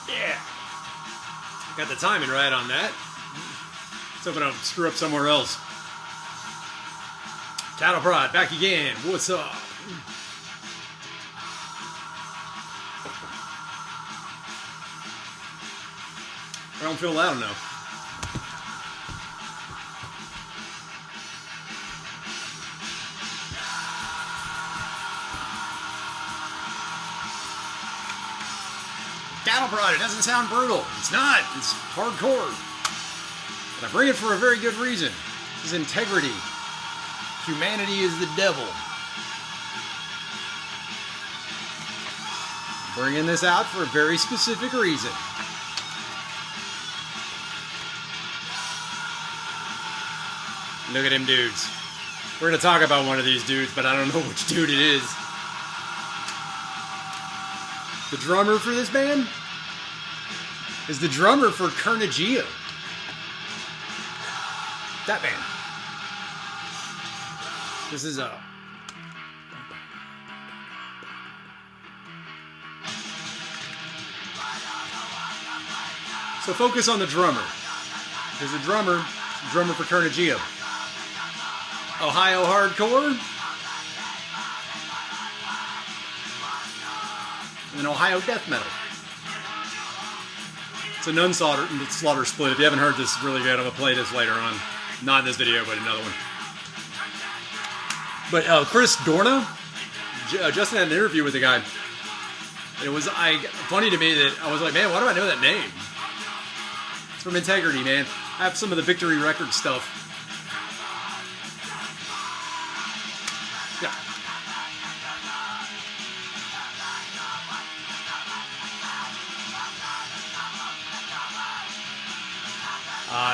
Yeah. Got the timing right on that. Let's hope I don't screw up somewhere else. Cattle Prod, back again. What's up? I don't feel loud enough. Cattle Prod, it doesn't sound brutal. It's not. It's hardcore. But I bring it for a very good reason. This is integrity. Humanity is the devil. Bringing this out for a very specific reason. Look at them dudes. We're going to talk about one of these dudes, but I don't know which dude it is. The drummer for this band is the drummer for Kurnugia. That band. This is a... So focus on the drummer. There's a drummer for Kurnugia. Ohio hardcore. And Ohio death metal. It's a Nunslaughter split. If you haven't heard this, it's really good. I'm going to play this later on. Not in this video, but another one. But Chris Dora, Justin had an interview with the guy. It was funny to me that I was like, man, why do I know that name? It's from Integrity, man. I have some of the Victory Record stuff. Yeah.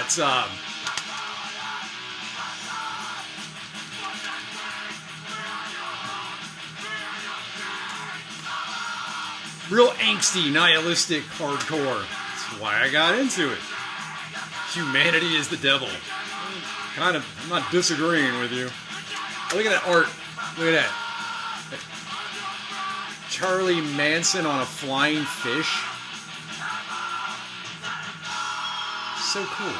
It's real angsty, nihilistic hardcore. That's why I got into it. Humanity is the devil. I'm not disagreeing with you. Look at that art. Look at that. Charlie Manson on a flying fish. So cool.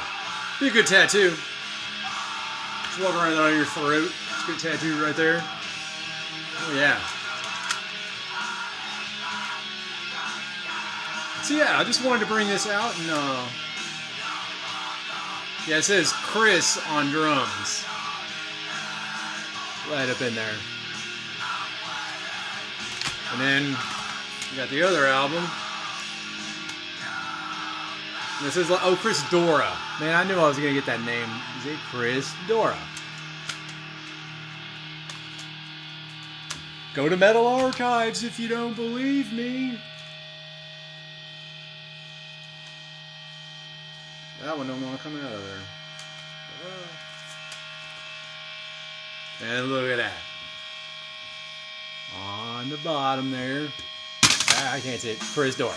Be a good tattoo. Just walk around on your throat. It's a good tattoo right there. Oh yeah. So yeah, I just wanted to bring this out and yeah, it says Chris on drums. Right up in there. And then you got the other album. And this is like, oh, Chris Dora. Man, I knew I was gonna get that name. Is it Chris Dora? Go to Metal Archives if you don't believe me. That one don't want to come out of there. And look at that. On the bottom there. I can't see it. Chris Dora.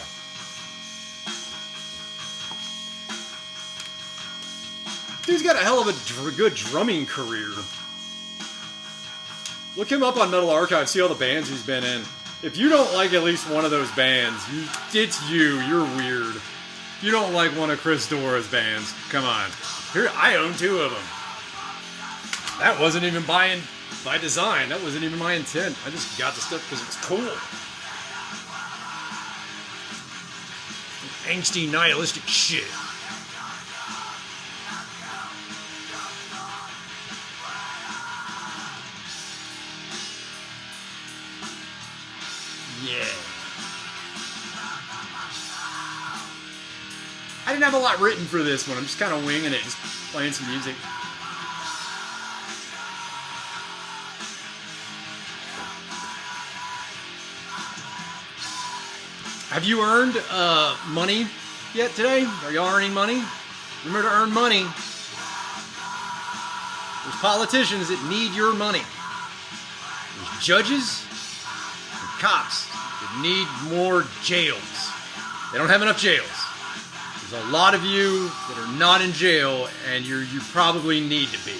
Dude's got a hell of a good drumming career. Look him up on Metal Archive. See all the bands he's been in. If you don't like at least one of those bands, it's you. You're weird. You don't like one of Chris Dora's bands. Come on. Here, I own 2 of them. That wasn't even by design. That wasn't even my intent. I just got the stuff because it's cool. Angsty, nihilistic shit. Yeah. I didn't have a lot written for this one. I'm just kind of winging it, just playing some music. Have you earned money yet today? Are y'all earning money? Remember to earn money. There's politicians that need your money. There's judges and cops that need more jails. They don't have enough jails. There's a lot of you that are not in jail, and you probably need to be.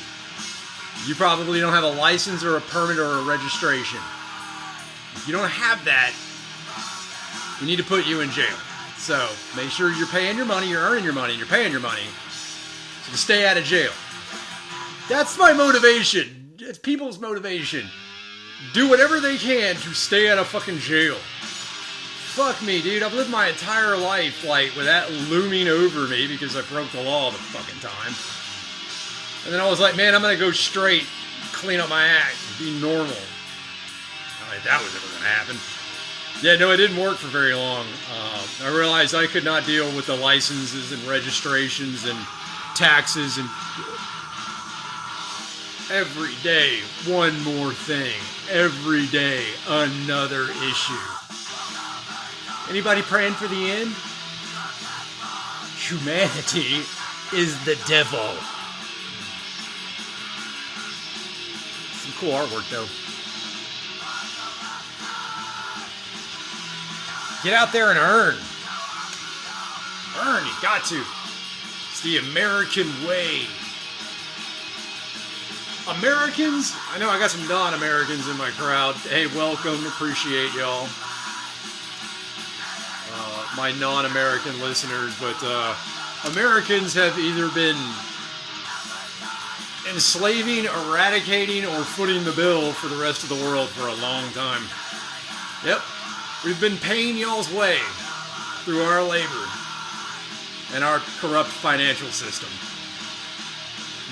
You probably don't have a license or a permit or a registration. If you don't have that, we need to put you in jail. So make sure you're paying your money, you're earning your money, and you're paying your money to stay out of jail. That's my motivation. It's people's motivation. Do whatever they can to stay out of fucking jail. Fuck me, dude. I've lived my entire life, like, with that looming over me because I broke the law the fucking time. And then I was like, man, I'm gonna go straight, clean up my act, be normal. Like, that was never gonna happen. Yeah, no, it didn't work for very long. I realized I could not deal with the licenses and registrations and taxes and every day, one more thing. Every day, another issue. Anybody praying for the end? Humanity is the devil. Some cool artwork, though. Get out there and earn. Earn, you got to. It's the American way. Americans? I know I got some non-Americans in my crowd. Hey, welcome. Appreciate y'all. My non-American listeners, but Americans have either been enslaving, eradicating, or footing the bill for the rest of the world for a long time. Yep, we've been paying y'all's way through our labor and our corrupt financial system,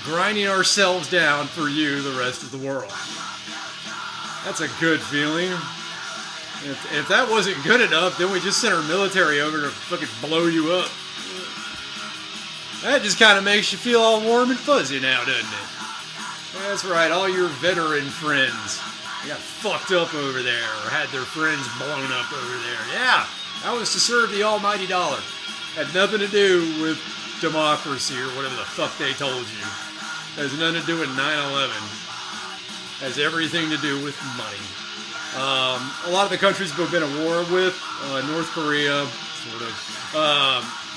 grinding ourselves down for you, the rest of the world. That's a good feeling. If that wasn't good enough, then we just sent our military over to fucking blow you up. That just kind of makes you feel all warm and fuzzy now, doesn't it? That's right, all your veteran friends got fucked up over there or had their friends blown up over there. Yeah, that was to serve the almighty dollar. Had nothing to do with democracy or whatever the fuck they told you. Has nothing to do with 9/11. Has everything to do with money. A lot of the countries we've been at war with, North Korea, sort of,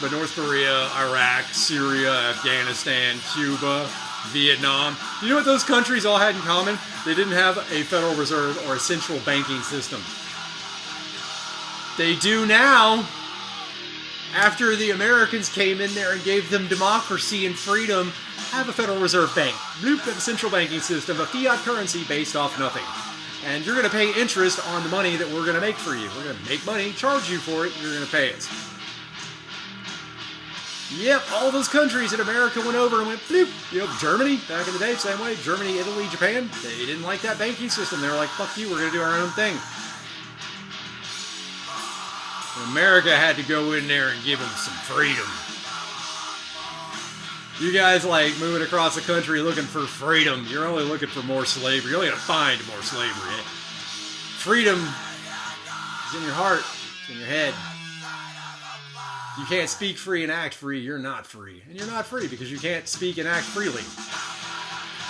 but North Korea, Iraq, Syria, Afghanistan, Cuba, Vietnam. You know what those countries all had in common? They didn't have a Federal Reserve or a central banking system. They do now, after the Americans came in there and gave them democracy and freedom, have a Federal Reserve Bank. Bloop, have a central banking system, a fiat currency based off nothing. And you're going to pay interest on the money that we're going to make for you. We're going to make money, charge you for it, and you're going to pay us. Yep, all those countries in America went over and went bloop. You know, Germany, back in the day, same way. Germany, Italy, Japan, they didn't like that banking system. They were like, fuck you, we're going to do our own thing. America had to go in there and give them some freedom. You guys like moving across the country looking for freedom. You're only looking for more slavery. You're only going to find more slavery. Freedom is in your heart. It's in your head. You can't speak free and act free. You're not free. And you're not free because you can't speak and act freely.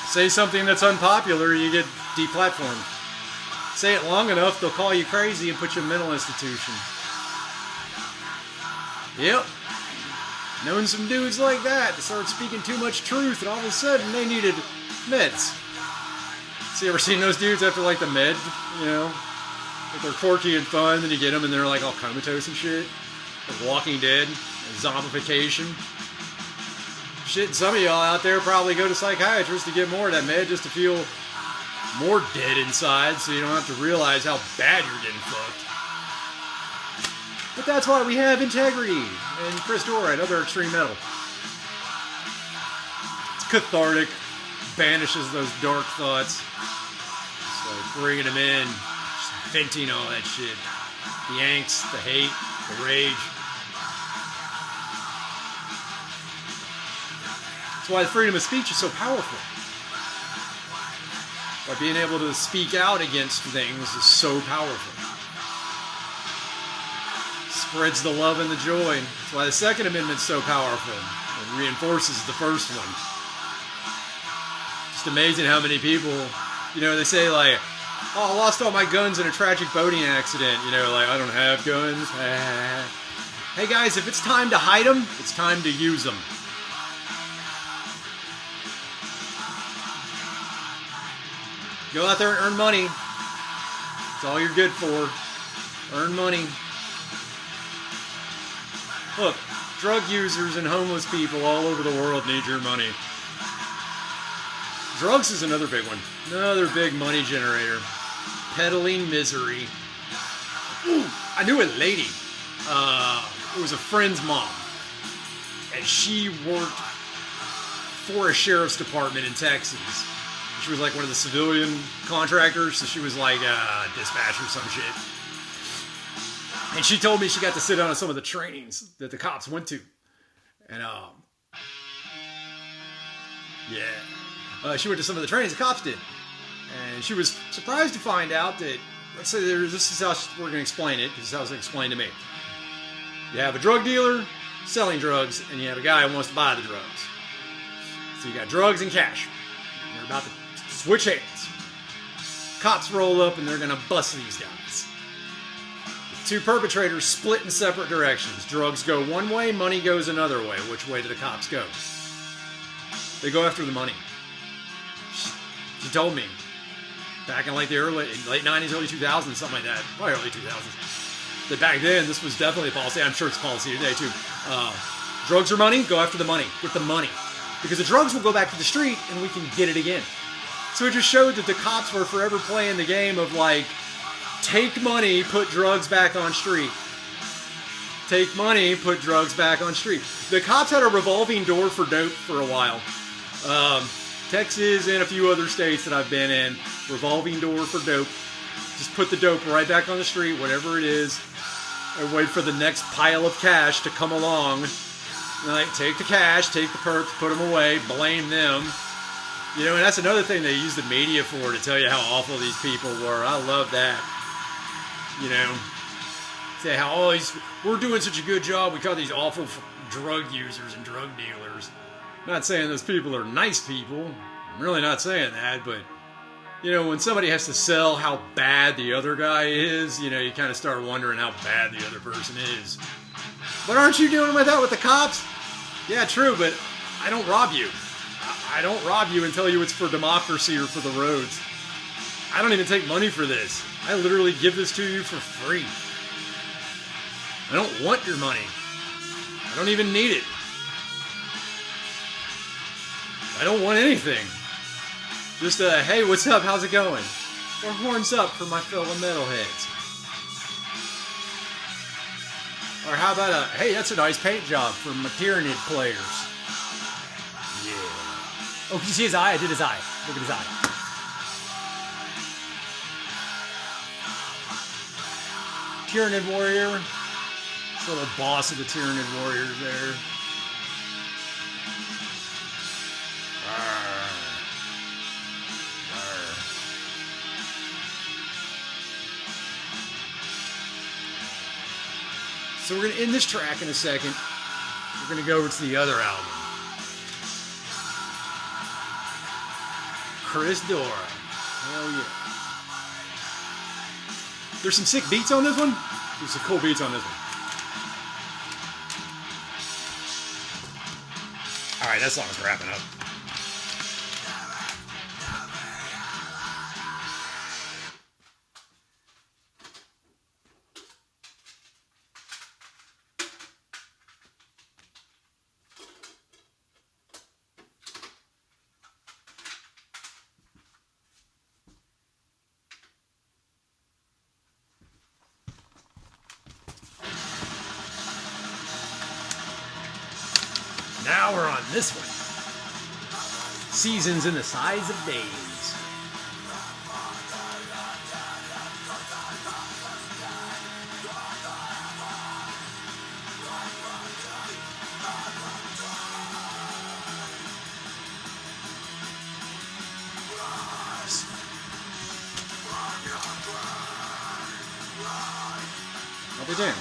Say something that's unpopular, you get deplatformed. Say it long enough, they'll call you crazy and put you in a mental institution. Yep. Known some dudes like that started speaking too much truth, and all of a sudden they needed meds. See, ever seen those dudes after like the med, you know? Like they're quirky and fun, then you get them and they're like all comatose and shit. Like Walking Dead, zombification. Shit, some of y'all out there probably go to psychiatrists to get more of that med just to feel more dead inside so you don't have to realize how bad you're getting fucked. But that's why we have Integrity and Dora and other extreme metal. It's cathartic, banishes those dark thoughts. It's like bringing them in, just venting all that shit. The angst, the hate, the rage. That's why the freedom of speech is so powerful. By being able to speak out against things is so powerful. Spreads the love and the joy. That's why the Second Amendment's so powerful. It reinforces the first one. Just amazing how many people, you know, they say like, oh, I lost all my guns in a tragic boating accident. You know, like, I don't have guns. Hey guys, if it's time to hide them, it's time to use them. Go out there and earn money. That's all you're good for. Earn money. Look, drug users and homeless people all over the world need your money. Drugs is another big one. Another big money generator. Peddling misery. Ooh, I knew a lady. It was a friend's mom. And she worked for a sheriff's department in Texas. She was like one of the civilian contractors, so she was like a dispatcher or some shit. And she told me she got to sit on some of the trainings that the cops went to. And, she went to some of the trainings the cops did. And she was surprised to find out that, let's say this is how we're going to explain it, because this is how it's explained to me. You have a drug dealer selling drugs, and you have a guy who wants to buy the drugs. So you got drugs and cash. They're about to switch hands. Cops roll up, and they're going to bust these guys. The two perpetrators split in separate directions. Drugs go one way, money goes another way. Which way do the cops go? They go after the money. She told me. Back in like the late 90s, early 2000s, something like that. Probably early 2000s. That back then, this was definitely a policy. I'm sure it's a policy today, too. Drugs or money? Go after the money. Get the money. Because the drugs will go back to the street, and we can get it again. So it just showed that the cops were forever playing the game of, like, take money, put drugs back on street. Take money, put drugs back on street. The cops had a revolving door for dope for a while. Texas and a few other states that I've been in, revolving door for dope. Just put the dope right back on the street, whatever it is, and wait for the next pile of cash to come along. And like, take the cash, take the perps, put them away, blame them. You know, and that's another thing they use the media for, to tell you how awful these people were. I love that. You know, say how, oh, we're doing such a good job. We caught these awful drug users and drug dealers. I'm not saying those people are nice people. I'm really not saying that, but, you know, when somebody has to sell how bad the other guy is, you know, you kind of start wondering how bad the other person is. But aren't you doing that with the cops? Yeah, true, but I don't rob you. I don't rob you and tell you it's for democracy or for the roads. I don't even take money for this. I literally give this to you for free. I don't want your money. I don't even need it. I don't want anything. Just a, hey, what's up? How's it going? Or horns up for my fellow metalheads. Or how about a, hey, that's a nice paint job for my Tyranid players. Yeah. Oh, can you see his eye? I did his eye. Look at his eye. Tyranid warrior. This little boss of the Tyranid warriors there. So we're going to end this track in a second. We're going to go over to the other album. Dora. Hell yeah. There's some sick beats on this one. There's some cool beats on this one. Alright, that song's wrapping up. Now we're on this one. Seasons in the Size of Days. I'll be damned.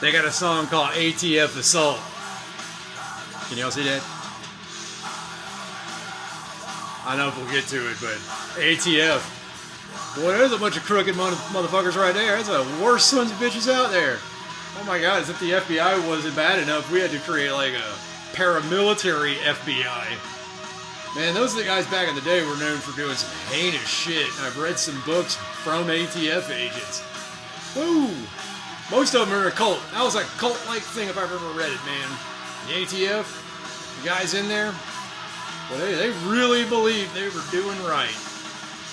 They got a song called ATF Assault. Can y'all see that? I don't know if we'll get to it, but ATF. Boy, there's a bunch of crooked motherfuckers right there. That's the worst sons of bitches out there. Oh my God, as if the FBI wasn't bad enough, we had to create like a paramilitary FBI. Man, those are the guys back in the day were known for doing some heinous shit. I've read some books from ATF agents. Woo! Most of them are a cult. That was like a cult-like thing if I've ever read it, man. The ATF, the guys in there, well, they really believed they were doing right.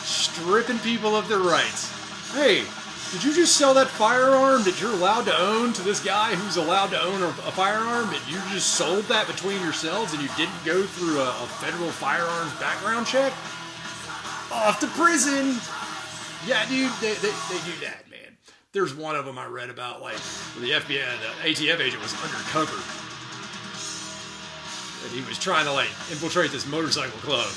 Stripping people of their rights. Hey, did you just sell that firearm that you're allowed to own to this guy who's allowed to own a firearm, and you just sold that between yourselves and you didn't go through a federal firearms background check? Off to prison! Yeah, dude, they do that, man. There's one of them I read about, like, the FBI, the ATF agent was undercover. And he was trying to, like, infiltrate this motorcycle club.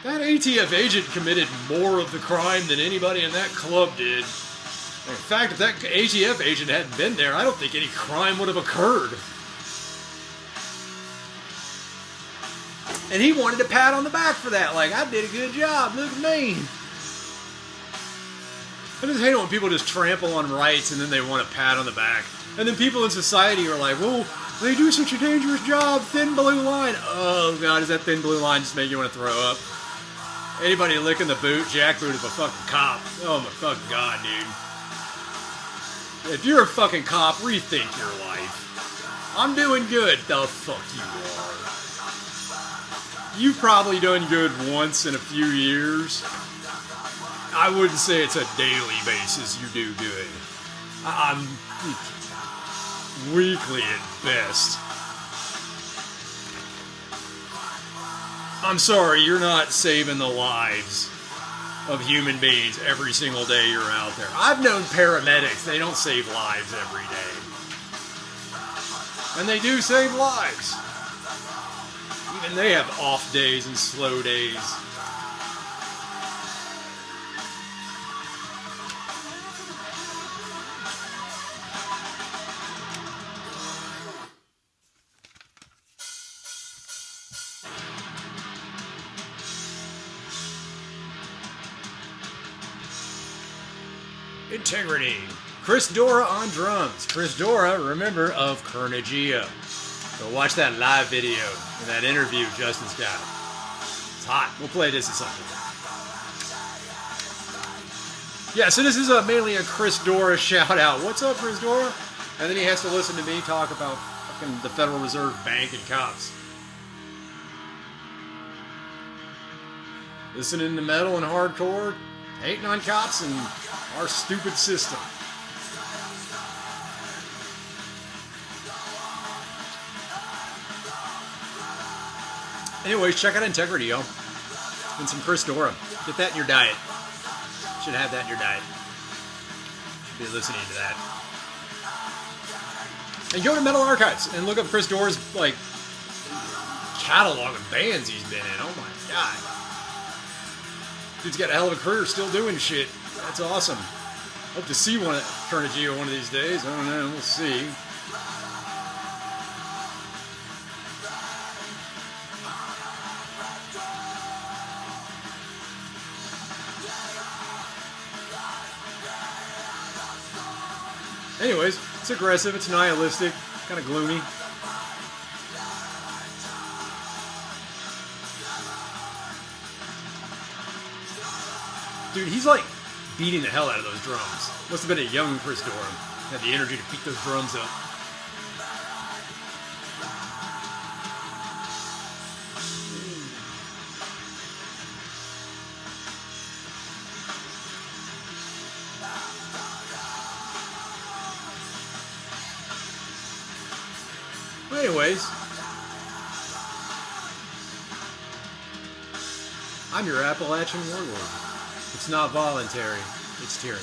That ATF agent committed more of the crime than anybody in that club did. In fact, if that ATF agent hadn't been there, I don't think any crime would have occurred. And he wanted a pat on the back for that. Like, I did a good job. Look at me. I just hate it when people just trample on rights and then they want a pat on the back. And then people in society are like, well, they do such a dangerous job. Thin blue line. Oh, God, does that thin blue line just make you want to throw up? Anybody licking the boot, jackboot of a fucking cop. Oh, my fucking God, dude. If you're a fucking cop, rethink your life. I'm doing good. The fuck you are. You've probably done good once in a few years. I wouldn't say it's a daily basis you do good. I'm weekly at best. I'm sorry, you're not saving the lives of human beings every single day you're out there. I've known paramedics, they don't save lives every day. And they do save lives. Even they have off days and slow days. Integrity. Chris Dora on drums. Chris Dora, remember, of Kurnugia. Go watch that live video and that interview Justin's got. It's hot. We'll play this at some point. Yeah, so this is mainly a Chris Dora shout out. What's up, Chris Dora? And then he has to listen to me talk about fucking the Federal Reserve Bank and cops. Listening to metal and hardcore, hating on cops and our stupid system. Anyways, check out Integrity, yo. And some Chris Dora. Get that in your diet. Should have that in your diet. Should be listening to that. And go to Metal Archives and look up Chris Dora's, like, catalog of bands he's been in. Oh my God. Dude's got a hell of a career still doing shit. That's awesome. Hope to see one at Kurnugia one of these days. I don't know. We'll see. Anyways, it's aggressive. It's nihilistic. Kind of gloomy. Dude, he's like beating the hell out of those drums. Must have been a young Chris Dora. Had the energy to beat those drums up. Anyways, I'm your Appalachian warlord. It's not voluntary, it's tyranny.